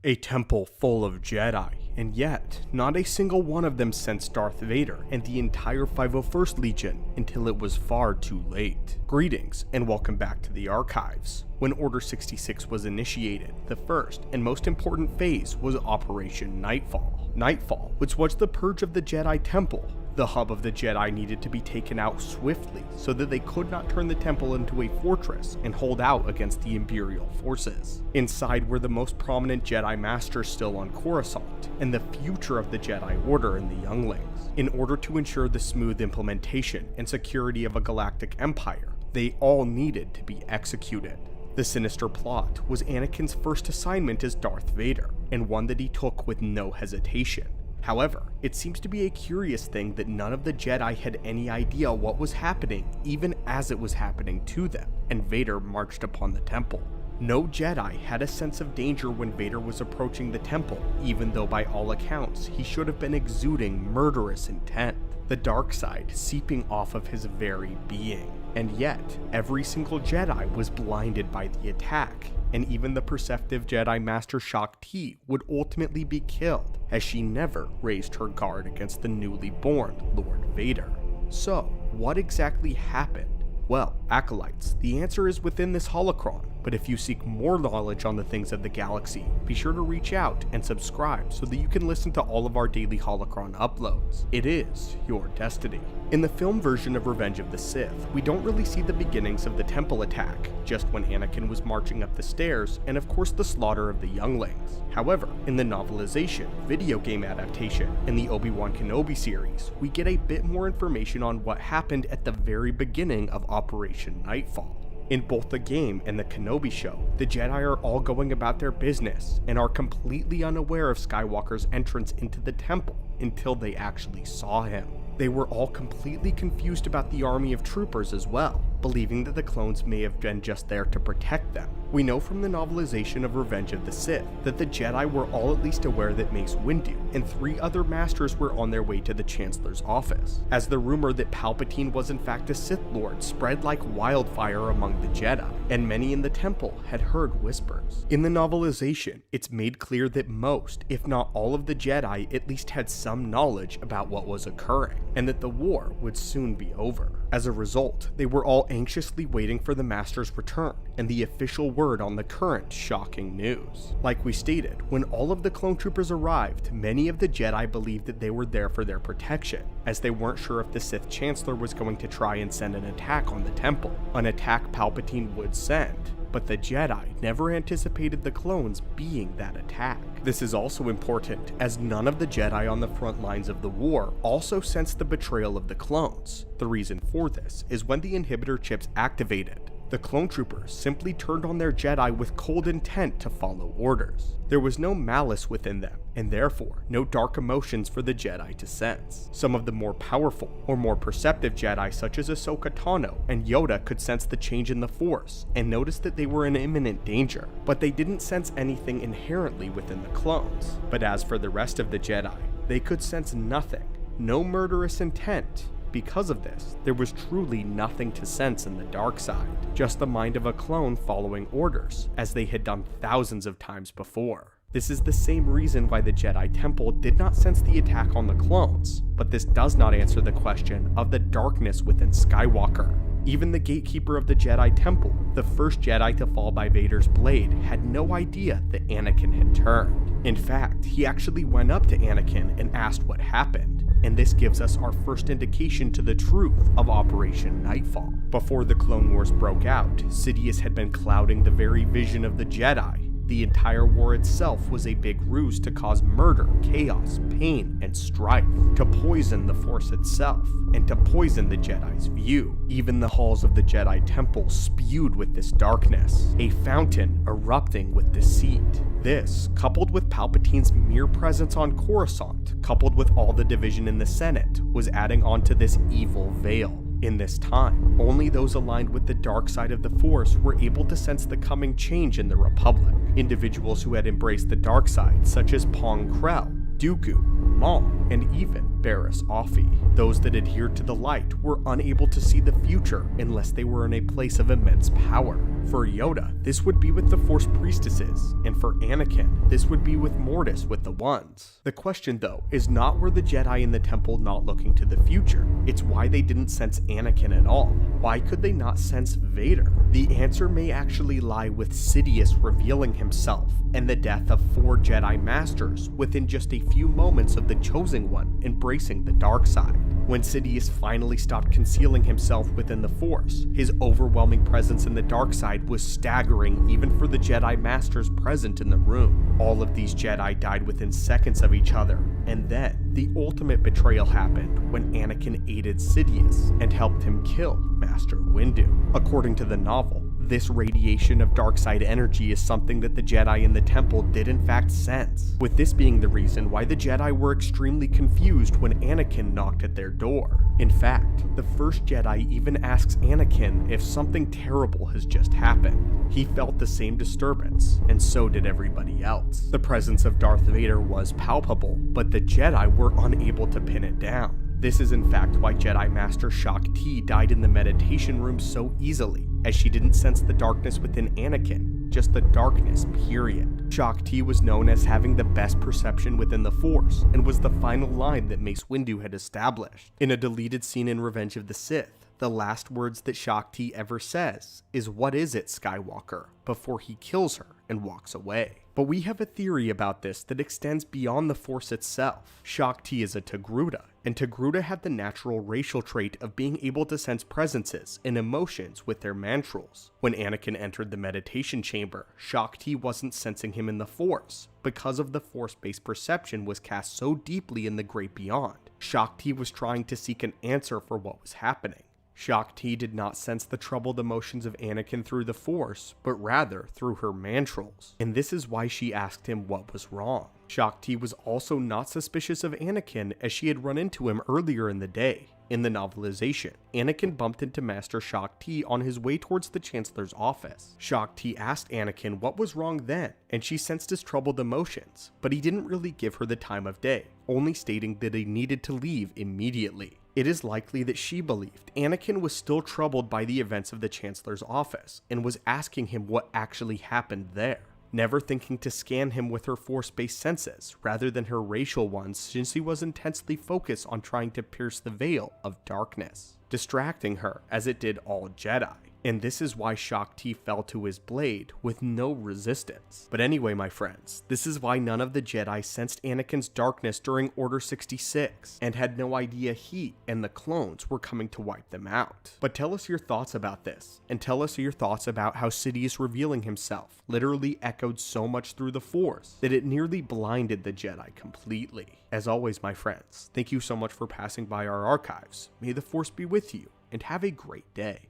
A temple full of Jedi, and yet, not a single one of them sensed Darth Vader and the entire 501st Legion until it was far too late. Greetings, and welcome back to the archives. When Order 66 was initiated, the first and most important phase was Operation Nightfall. Nightfall, which was the purge of the Jedi Temple. The hub of the Jedi needed to be taken out swiftly so that they could not turn the temple into a fortress and hold out against the Imperial forces. Inside were the most prominent Jedi Masters still on Coruscant, and the future of the Jedi Order and the younglings. In order to ensure the smooth implementation and security of a galactic empire, they all needed to be executed. The sinister plot was Anakin's first assignment as Darth Vader, and one that he took with no hesitation. However, it seems to be a curious thing that none of the Jedi had any idea what was happening even as it was happening to them, and Vader marched upon the temple. No Jedi had a sense of danger when Vader was approaching the temple, even though by all accounts he should have been exuding murderous intent, the dark side seeping off of his very being. And yet, every single Jedi was blinded by the attack, and even the perceptive Jedi Master Shaak Ti would ultimately be killed, as she never raised her guard against the newly born Lord Vader. So, what exactly happened? Well, Acolytes, the answer is within this holocron, but if you seek more knowledge on the things of the galaxy, be sure to reach out and subscribe so that you can listen to all of our daily holocron uploads. It is your destiny. In the film version of Revenge of the Sith, we don't really see the beginnings of the temple attack, just when Anakin was marching up the stairs, and of course the slaughter of the younglings. However, in the novelization, video game adaptation, and the Obi-Wan Kenobi series, we get a bit more information on what happened at the very beginning of Operation Nightfall. In both the game and the Kenobi show, the Jedi are all going about their business and are completely unaware of Skywalker's entrance into the temple until they actually saw him. They were all completely confused about the army of troopers as well, believing that the clones may have been just there to protect them. We know from the novelization of Revenge of the Sith that the Jedi were all at least aware that Mace Windu and 3 other masters were on their way to the Chancellor's office, as the rumor that Palpatine was in fact a Sith Lord spread like wildfire among the Jedi, and many in the temple had heard whispers. In the novelization, it's made clear that most, if not all of the Jedi at least had some knowledge about what was occurring, and that the war would soon be over. As a result, they were all anxiously waiting for the Master's return and the official word on the current shocking news. Like we stated, when all of the clone troopers arrived, many of the Jedi believed that they were there for their protection, as they weren't sure if the Sith Chancellor was going to try and send an attack on the temple, an attack Palpatine would send. But the Jedi never anticipated the clones being that attack. This is also important, as none of the Jedi on the front lines of the war also sensed the betrayal of the clones. The reason for this is when the inhibitor chips activated, the clone troopers simply turned on their Jedi with cold intent to follow orders. There was no malice within them, and therefore no dark emotions for the Jedi to sense. Some of the more powerful or more perceptive Jedi such as Ahsoka Tano and Yoda could sense the change in the Force and notice that they were in imminent danger, but they didn't sense anything inherently within the clones. But as for the rest of the Jedi, they could sense nothing, no murderous intent. Because of this, there was truly nothing to sense in the dark side, just the mind of a clone following orders, as they had done thousands of times before. This is the same reason why the Jedi Temple did not sense the attack on the clones, but this does not answer the question of the darkness within Skywalker. Even the gatekeeper of the Jedi Temple, the first Jedi to fall by Vader's blade, had no idea that Anakin had turned. In fact, he actually went up to Anakin and asked what happened, and this gives us our first indication to the truth of Operation Nightfall. Before the Clone Wars broke out, Sidious had been clouding the very vision of the Jedi. The entire war itself was a big ruse to cause murder, chaos, pain, and strife, to poison the Force itself, and to poison the Jedi's view. Even the halls of the Jedi Temple spewed with this darkness, a fountain erupting with deceit. This, coupled with Palpatine's mere presence on Coruscant, coupled with all the division in the Senate, was adding on to this evil veil. In this time, only those aligned with the dark side of the Force were able to sense the coming change in the Republic. Individuals who had embraced the dark side, such as Pong Krell, Dooku, Maul, and even Barriss Offee. Those that adhered to the light were unable to see the future unless they were in a place of immense power. For Yoda, this would be with the Force priestesses, and for Anakin, this would be with Mortis with the Ones. The question though is not were the Jedi in the temple not looking to the future, it's why they didn't sense Anakin at all. Why could they not sense Vader? The answer may actually lie with Sidious revealing himself, and the death of 4 Jedi Masters within just a few moments of the Chosen One embracing the dark side. When Sidious finally stopped concealing himself within the Force, his overwhelming presence in the dark side was staggering even for the Jedi Masters present in the room. All of these Jedi died within seconds of each other, and then the ultimate betrayal happened when Anakin aided Sidious and helped him kill Master Windu. According to the novel, this radiation of dark side energy is something that the Jedi in the temple did in fact sense, with this being the reason why the Jedi were extremely confused when Anakin knocked at their door. In fact, the first Jedi even asks Anakin if something terrible has just happened. He felt the same disturbance, and so did everybody else. The presence of Darth Vader was palpable, but the Jedi were unable to pin it down. This is in fact why Jedi Master Shaak Ti died in the meditation room so easily, as she didn't sense the darkness within Anakin, just the darkness, period. Shaak Ti was known as having the best perception within the Force, and was the final line that Mace Windu had established. In a deleted scene in Revenge of the Sith, the last words that Shaak Ti ever says is, "What is it, Skywalker?" before he kills her and walks away. But we have a theory about this that extends beyond the Force itself. Shaak Ti is a Togruta, and Togruta had the natural racial trait of being able to sense presences and emotions with their mantrals. When Anakin entered the meditation chamber, Shaak Ti wasn't sensing him in the Force, because of the Force-based perception was cast so deeply in the great beyond. Shaak Ti was trying to seek an answer for what was happening. Shaak Ti did not sense the troubled emotions of Anakin through the Force, but rather through her mantrals, and this is why she asked him what was wrong. Shaak Ti was also not suspicious of Anakin, as she had run into him earlier in the day. In the novelization, Anakin bumped into Master Shaak Ti on his way towards the Chancellor's office. Shaak Ti asked Anakin what was wrong then, and she sensed his troubled emotions, but he didn't really give her the time of day, only stating that he needed to leave immediately. It is likely that she believed Anakin was still troubled by the events of the Chancellor's office, and was asking him what actually happened there, never thinking to scan him with her Force-based senses rather than her racial ones, since he was intensely focused on trying to pierce the veil of darkness, distracting her as it did all Jedi. And this is why Shaak Ti fell to his blade with no resistance. But anyway, my friends, this is why none of the Jedi sensed Anakin's darkness during Order 66, and had no idea he and the clones were coming to wipe them out. But tell us your thoughts about this, and tell us your thoughts about how Sidious revealing himself literally echoed so much through the Force that it nearly blinded the Jedi completely. As always, my friends, thank you so much for passing by our archives. May the Force be with you, and have a great day.